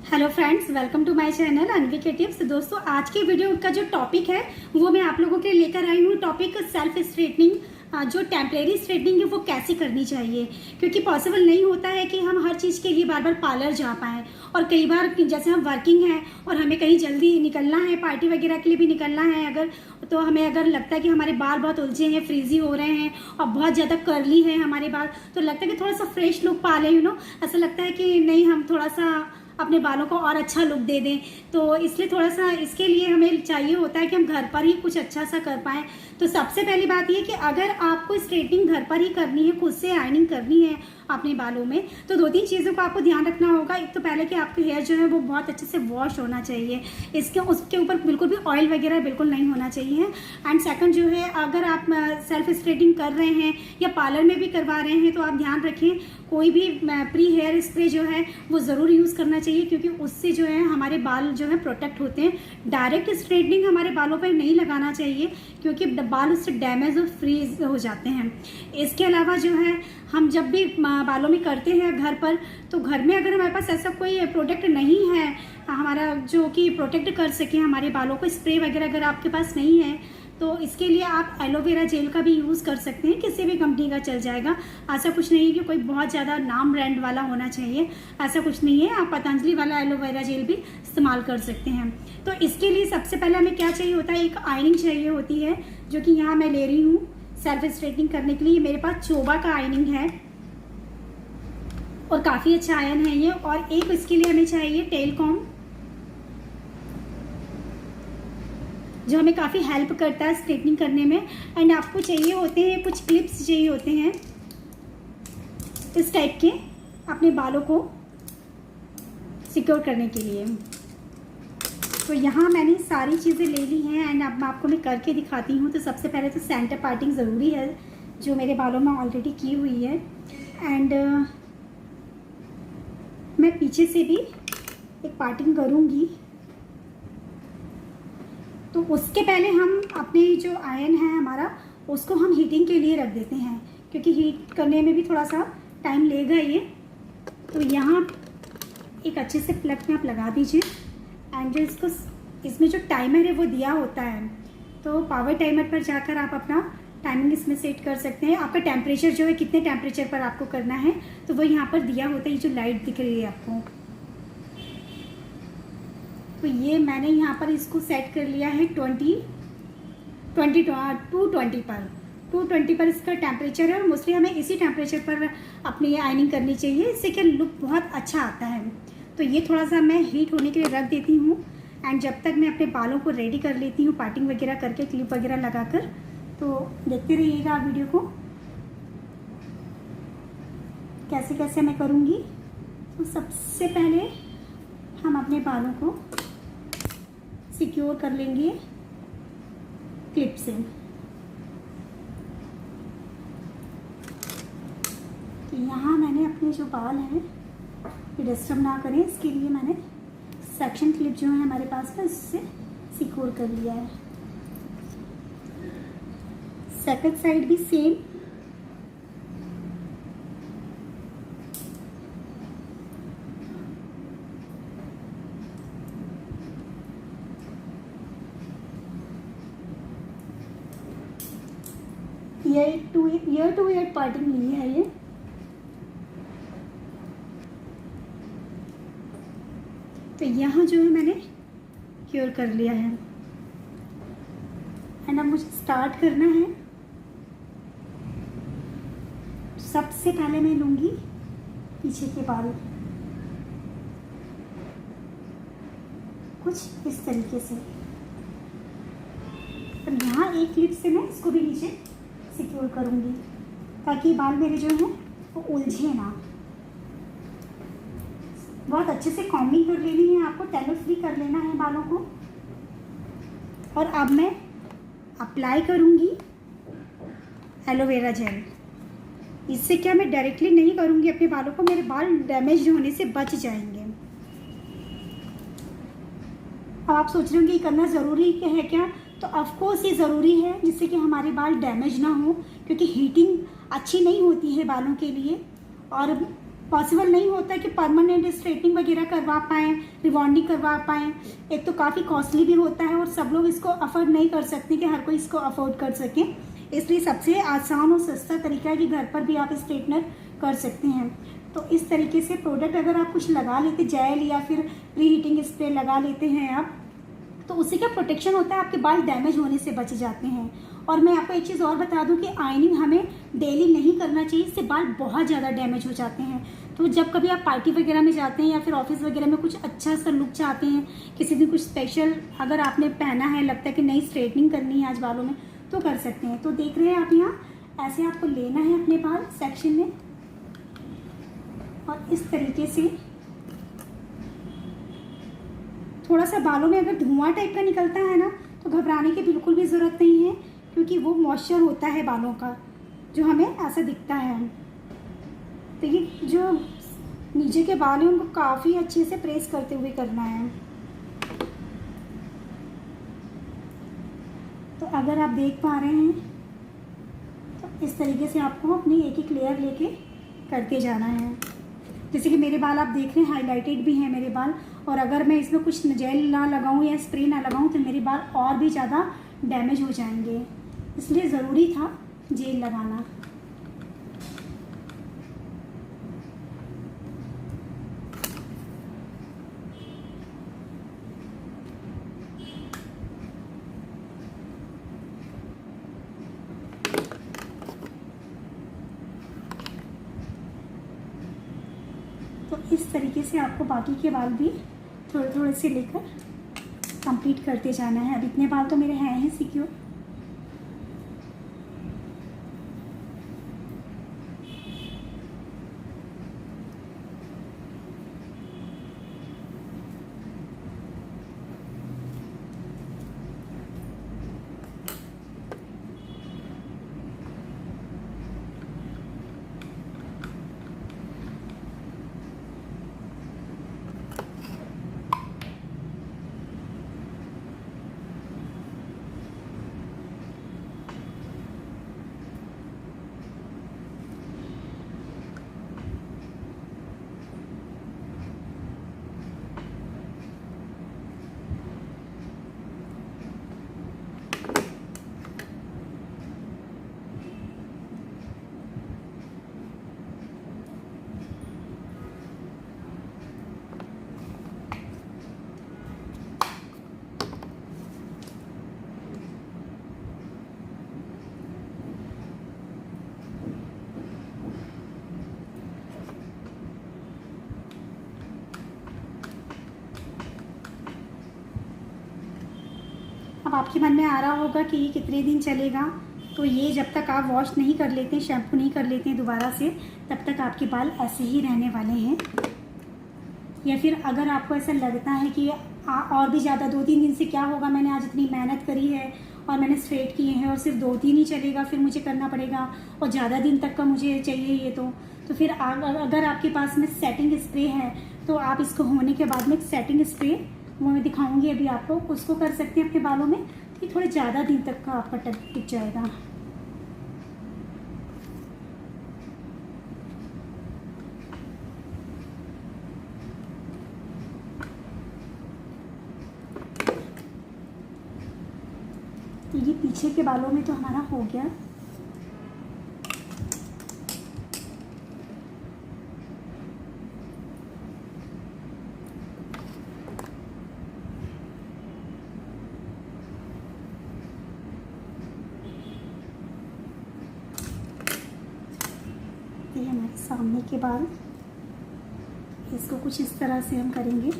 Hello friends, welcome to my channel Anvi के tips. दोस्तों, आज की वीडियो का जो टॉपिक है वो मैं आप लोगों के लिए लेकर आई हूँ। टॉपिक सेल्फ स्ट्रेटनिंग, जो टेम्परेरी स्ट्रेटनिंग है वो कैसे करनी चाहिए, क्योंकि पॉसिबल नहीं होता है कि हम हर चीज़ के लिए बार बार पार्लर जा पाएँ। और कई बार जैसे हम वर्किंग हैं और हमें कहीं जल्दी निकलना है, पार्टी वगैरह के लिए भी निकलना है अगर, तो हमें अगर लगता है कि हमारे बाल बहुत उलझे हैं, फ्रीजी हो रहे हैं और बहुत ज़्यादा कर्ली है हमारे बाल, तो लगता है कि थोड़ा सा फ्रेश लुक पा लें, ऐसा लगता है कि नहीं, हम थोड़ा सा अपने बालों को और अच्छा लुक दे दें। तो इसलिए थोड़ा सा इसके लिए हमें चाहिए होता है कि हम घर पर ही कुछ अच्छा सा कर पाएँ। तो सबसे पहली बात ये कि अगर आपको स्ट्रेटनिंग घर पर ही करनी है, खुद से आयरनिंग करनी है अपने बालों में, तो दो तीन चीज़ों को आपको ध्यान रखना होगा। एक तो पहले कि आपके हेयर जो है वो बहुत अच्छे से वॉश होना चाहिए, उसके ऊपर बिल्कुल भी ऑयल वगैरह बिल्कुल नहीं होना चाहिए। एंड सेकंड जो है, अगर आप सेल्फ स्ट्रेटनिंग कर रहे हैं या पार्लर में भी करवा रहे हैं तो आप ध्यान रखें कोई भी प्री हेयर स्प्रे जो है वो ज़रूर यूज़ करना चाहिए, क्योंकि उससे जो है हमारे बाल जो है प्रोटेक्ट होते हैं। डायरेक्ट स्ट्रेटनिंग हमारे बालों पर नहीं लगाना चाहिए, क्योंकि बाल उससे डैमेज और फ्रीज हो जाते हैं। इसके अलावा जो है, हम जब भी बालों में करते हैं घर पर, तो घर में अगर हमारे पास ऐसा कोई प्रोडक्ट नहीं है हमारा जो कि प्रोटेक्ट कर सके हमारे बालों को, स्प्रे वगैरह अगर आपके पास नहीं है, तो इसके लिए आप एलोवेरा जेल का भी यूज़ कर सकते हैं। किसी भी कंपनी का चल जाएगा, ऐसा कुछ नहीं है कि कोई बहुत ज़्यादा नाम ब्रांड वाला होना चाहिए, ऐसा कुछ नहीं है। आप पतंजलि वाला एलोवेरा जेल भी इस्तेमाल कर सकते हैं। तो इसके लिए सबसे पहले हमें क्या चाहिए होता है, एक आयरनिंग चाहिए होती है, जो कि यहाँ मैं ले रही हूँ सेल्फ स्ट्रेटनिंग करने के लिए। मेरे पास चोबा का आयरनिंग है और काफ़ी अच्छा आयरन है ये। और एक इसके लिए हमें चाहिए टेल कॉम, जो हमें काफ़ी हेल्प करता है स्ट्रेटनिंग करने में। एंड आपको चाहिए होते हैं कुछ क्लिप्स चाहिए होते हैं इस टाइप के, अपने बालों को सिक्योर करने के लिए। तो यहाँ मैंने सारी चीज़ें ले ली हैं एंड अब आपको मैं करके दिखाती हूँ। तो सबसे पहले तो सेंटर पार्टिंग ज़रूरी है, जो मेरे बालों में ऑलरेडी की हुई है। एंड मैं पीछे से भी एक पार्टिंग करूँगी। तो उसके पहले हम अपने जो आयरन है हमारा, उसको हम हीटिंग के लिए रख देते हैं, क्योंकि हीट करने में भी थोड़ा सा टाइम लेगा ये। तो यहाँ एक अच्छे से प्लग में आप लगा दीजिए। एंड जो इसमें जो टाइमर है वो दिया होता है, तो पावर टाइमर पर जाकर आप अपना टाइमिंग इसमें सेट कर सकते हैं। आपका टेम्परेचर जो है, कितने टेम्परेचर पर आपको करना है, तो वो यहाँ पर दिया होता है। ये जो लाइट दिख रही है आपको, तो ये मैंने यहाँ पर इसको सेट कर लिया है 220 पर 220 पर इसका टेम्परेचर है। और मोस्टली हमें इसी टेम्परेचर पर अपनी आयरनिंग करनी चाहिए, इससे क्या लुक बहुत अच्छा आता है। तो ये थोड़ा सा मैं हीट होने के लिए रख देती हूँ। एंड जब तक मैं अपने बालों को रेडी कर लेती हूँ पार्टिंग वगैरह करके, क्लिप वगैरह लगाकर, तो देखते रहिएगा आप वीडियो को कैसे कैसे मैं करूँगी। तो सबसे पहले हम अपने बालों को सिक्योर कर लेंगे क्लिप से। तो यहाँ मैंने अपने जो बाल हैं ये डिस्टर्ब ना करें, इसके लिए मैंने सेक्शन क्लिप जो है हमारे पास में, इससे सिक्योर कर लिया है। सेकंड साइड भी same. Ear to ear parting ली है ये। तो यहाँ जो है मैंने क्योर कर लिया है। एंड अब मुझे स्टार्ट करना है। सबसे पहले मैं लूँगी पीछे के बाल, कुछ इस तरीके से। और यहाँ एक क्लिप से मैं इसको भी नीचे सिक्योर करूँगी, ताकि बाल मेरे जो हैं वो उलझे ना। बहुत अच्छे से कॉम्बिंग कर लेनी है आपको, टेंगल फ्री कर लेना है बालों को। और अब मैं अप्लाई करूँगी एलोवेरा जेल। इससे क्या, मैं डायरेक्टली नहीं करूँगी अपने बालों को, मेरे बाल डैमेज होने से बच जाएंगे। अब आप सोच रहे होंगे ये करना ज़रूरी है क्या, तो ऑफकोर्स ये ज़रूरी है, जिससे कि हमारे बाल डैमेज ना हो, क्योंकि हीटिंग अच्छी नहीं होती है बालों के लिए। और पॉसिबल नहीं होता कि परमानेंट स्ट्रेटनिंग वगैरह करवा पाएँ, रिबॉन्डिंग करवा पाएँ। एक तो काफ़ी कॉस्टली भी होता है और सब लोग इसको अफोर्ड नहीं कर सकते कि हर कोई इसको अफोर्ड कर सके। इसलिए सबसे आसान और सस्ता तरीका है कि घर पर भी आप स्ट्रेटनर कर सकते हैं। तो इस तरीके से प्रोडक्ट अगर आप कुछ लगा लेते, जेल या फिर प्री हीटिंग स्प्रे लगा लेते हैं आप, तो उससे क्या प्रोटेक्शन होता है, आपके बाल डैमेज होने से बच जाते हैं। और मैं आपको एक चीज़ और बता दूं कि आयनिंग हमें डेली नहीं करना चाहिए, इससे बाल बहुत ज़्यादा डैमेज हो जाते हैं। तो जब कभी आप पार्टी वगैरह में जाते हैं या फिर ऑफिस वगैरह में कुछ अच्छा सा लुक चाहते हैं, किसी दिन कुछ स्पेशल अगर आपने पहना है, लगता है कि नई स्ट्रेटनिंग करनी है आज बालों में, तो कर सकते हैं। तो देख रहे हैं आप यहाँ ऐसे आपको लेना है अपने बाल सेक्शन में और इस तरीके से थोड़ा सा बालों में अगर धुआं टाइप का निकलता है ना, तो घबराने की बिल्कुल भी ज़रूरत नहीं है, क्योंकि वो मॉइस्चर होता है बालों का जो हमें ऐसा दिखता है। तो ये जो नीचे के बाल हैं उनको काफ़ी अच्छे से प्रेस करते हुए करना है। तो अगर आप देख पा रहे हैं तो इस तरीके से आपको अपनी एक एक लेयर लेके करते जाना है। जैसे कि मेरे बाल आप देख रहे हैं हाईलाइटेड भी हैं मेरे बाल, और अगर मैं इसमें कुछ जेल ना लगाऊं या स्प्रे ना लगाऊं तो मेरे बाल और भी ज़्यादा डैमेज हो जाएंगे, इसलिए ज़रूरी था जेल लगाना। तो इस तरीके से आपको बाकी के बाल भी थोड़े थोड़े से लेकर कंप्लीट करते जाना है। अब इतने बाल तो मेरे हैं ही सिक्योर। अब आपके मन में आ रहा होगा कि ये कितने दिन चलेगा, तो ये जब तक आप वॉश नहीं कर लेते हैं, शैम्पू नहीं कर लेते हैं दोबारा से, तब तक आपके बाल ऐसे ही रहने वाले हैं। या फिर अगर आपको ऐसा लगता है कि और भी ज़्यादा 2-3 दिन से क्या होगा, मैंने आज इतनी मेहनत करी है और मैंने स्ट्रेट किए हैं और सिर्फ 2 दिन ही चलेगा, फिर मुझे करना पड़ेगा और ज़्यादा दिन तक का मुझे चाहिए ये, तो फिर अगर आपके पास में सेटिंग स्प्रे है तो आप इसको होने के बाद में एक सेटिंग स्प्रे, वो मैं दिखाऊंगी अभी आपको, उसको कर सकते हैं अपने बालों में, तो ये थोड़े ज़्यादा दिन तक का आपका टिक जाएगा। तो ये पीछे के बालों में तो हमारा हो गया। ये हमारे सामने के बाल, इसको कुछ इस तरह से हम करेंगे।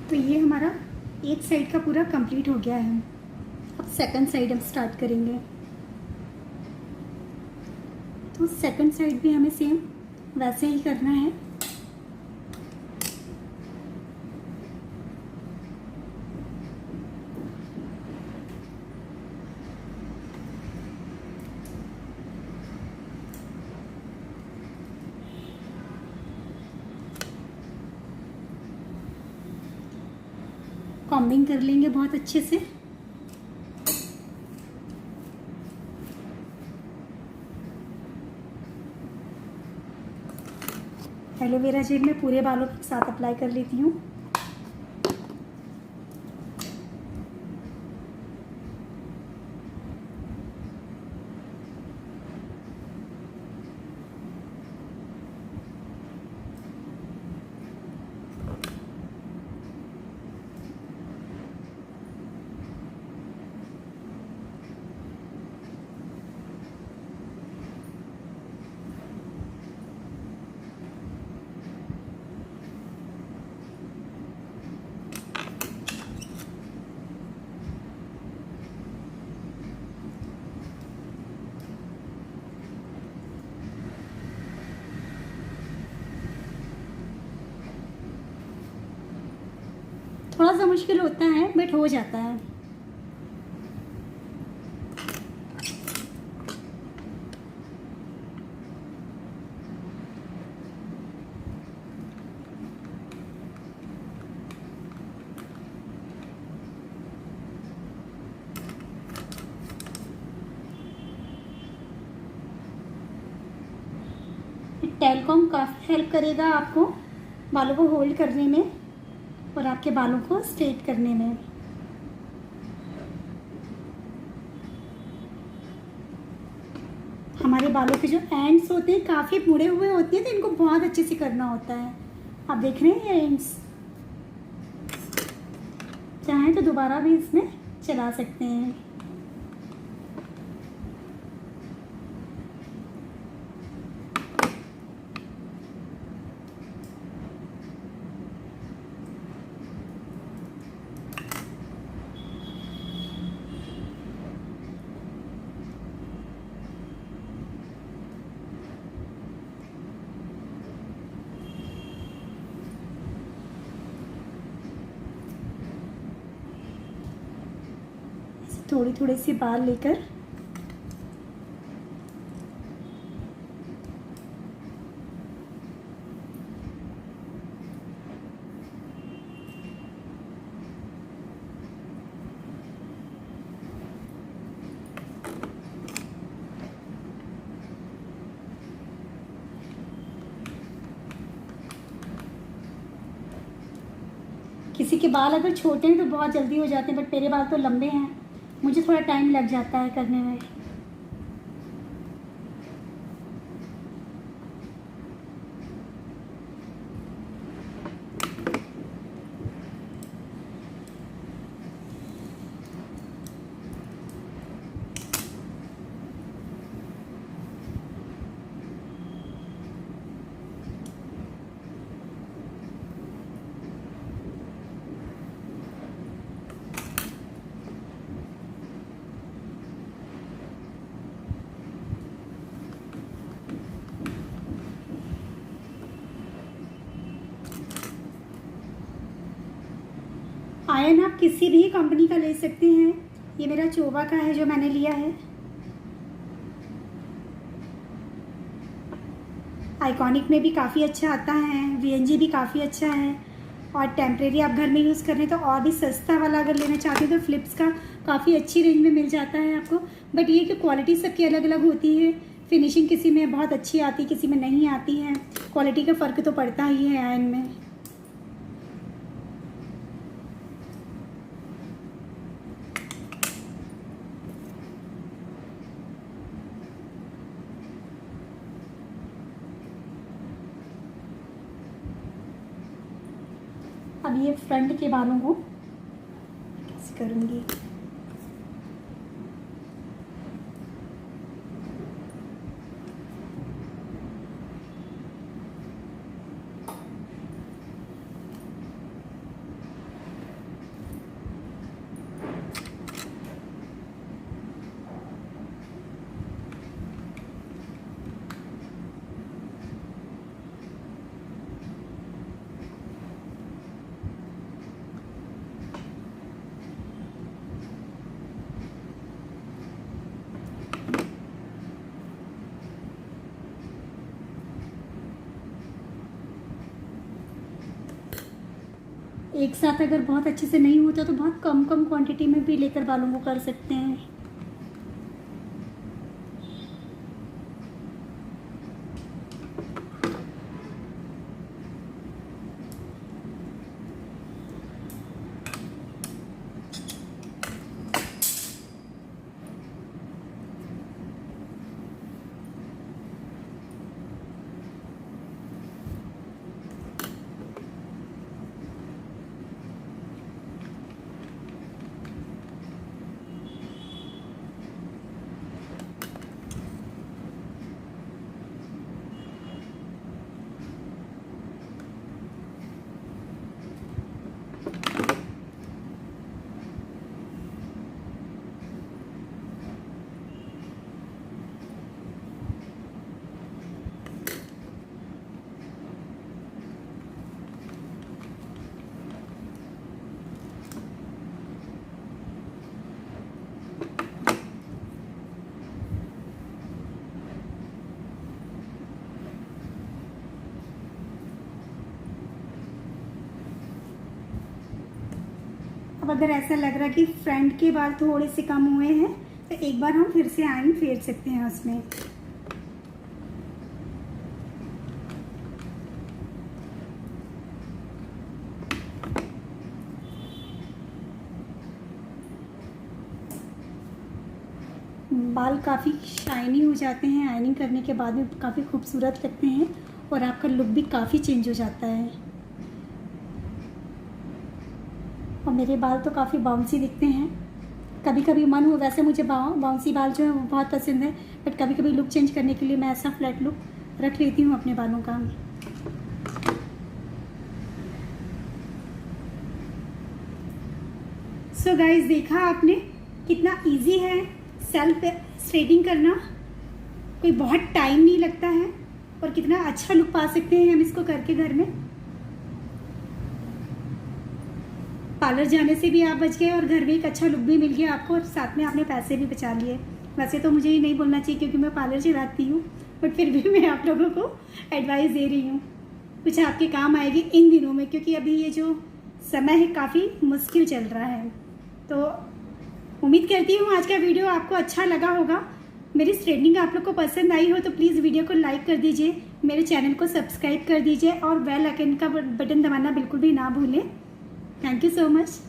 तो ये हमारा एक साइड का पूरा कंप्लीट हो गया है। अब सेकंड साइड हम स्टार्ट करेंगे। तो सेकंड साइड भी हमें सेम वैसे ही करना है। कॉम्बिंग कर लेंगे बहुत अच्छे से। एलोवेरा जेल मैं पूरे बालों के साथ अप्लाई कर लेती हूँ। थोड़ा सा मुश्किल होता है बट हो जाता है। टेलकॉम काफ़ी हेल्प करेगा आपको बालों को होल्ड करने में और आपके बालों को स्ट्रेट करने में। हमारे बालों के जो एंड्स होते हैं काफ़ी मुड़े हुए होते हैं, तो इनको बहुत अच्छे से करना होता है। आप देख रहे हैं ये एंड्स, चाहें तो दोबारा भी इसमें चला सकते हैं। थोड़ी थोड़ी सी बाल लेकर किसी के बाल अगर छोटे हैं तो बहुत जल्दी हो जाते हैं, बट मेरे बाल तो लंबे हैं, मुझे थोड़ा टाइम लग जाता है करने में। आयन आप किसी भी कंपनी का ले सकते हैं। ये मेरा चोवा का है जो मैंने लिया है। आइकॉनिक में भी काफ़ी अच्छा आता है, वीएनजी भी काफ़ी अच्छा है, और टेम्परेरी आप घर में यूज़ कर रहे हैं तो और भी सस्ता वाला अगर लेना चाहते हैं तो फ़िलिप्स का काफ़ी अच्छी रेंज में मिल जाता है आपको। बट ये कि क्वालिटी सबकी अलग अलग होती है, फिनिशिंग किसी में बहुत अच्छी आती है, किसी में नहीं आती है। क्वालिटी का फ़र्क तो पड़ता ही है आयन में। अब ये फ्रंट के बालों को कैसे करूँगी। एक साथ अगर बहुत अच्छे से नहीं होता तो बहुत कम कम क्वांटिटी में भी लेकर बालों को कर सकते हैं। अब अगर ऐसा लग रहा है कि फ्रंट के बाल थोड़े से कम हुए हैं तो एक बार हम फिर से आयरन फेर सकते हैं उसमें। बाल काफ़ी शाइनी हो जाते हैं, आयरनिंग करने के बाद भी काफ़ी खूबसूरत लगते हैं और आपका लुक भी काफ़ी चेंज हो जाता है। और मेरे बाल तो काफ़ी बाउंसी दिखते हैं। कभी कभी मन हो, वैसे मुझे बाउंसी बाल जो है वो बहुत पसंद है, बट कभी कभी लुक चेंज करने के लिए मैं ऐसा फ्लैट लुक रख लेती हूँ अपने बालों का। सो गाइस, देखा आपने कितना इजी है सेल्फ स्ट्रेटिंग करना, कोई बहुत टाइम नहीं लगता है और कितना अच्छा लुक पा सकते हैं हम इसको करके घर में। पार्लर जाने से भी आप बच गए और घर में एक अच्छा लुक भी मिल गया आपको, और साथ में आपने पैसे भी बचा लिए। वैसे तो मुझे ये नहीं बोलना चाहिए क्योंकि मैं पार्लर चलाती हूँ, बट फिर भी मैं आप लोगों को एडवाइस दे रही हूँ, कुछ आपके काम आएगी इन दिनों में, क्योंकि अभी ये जो समय है काफ़ी मुश्किल चल रहा है। तो उम्मीद करती हूँ आज का वीडियो आपको अच्छा लगा होगा। मेरी स्ट्रेटनिंग आप लोग को पसंद आई हो तो प्लीज़ वीडियो को लाइक कर दीजिए, मेरे चैनल को सब्सक्राइब कर दीजिए और बेल आइकन का बटन दबाना बिल्कुल भी ना भूलें। Thank you so much.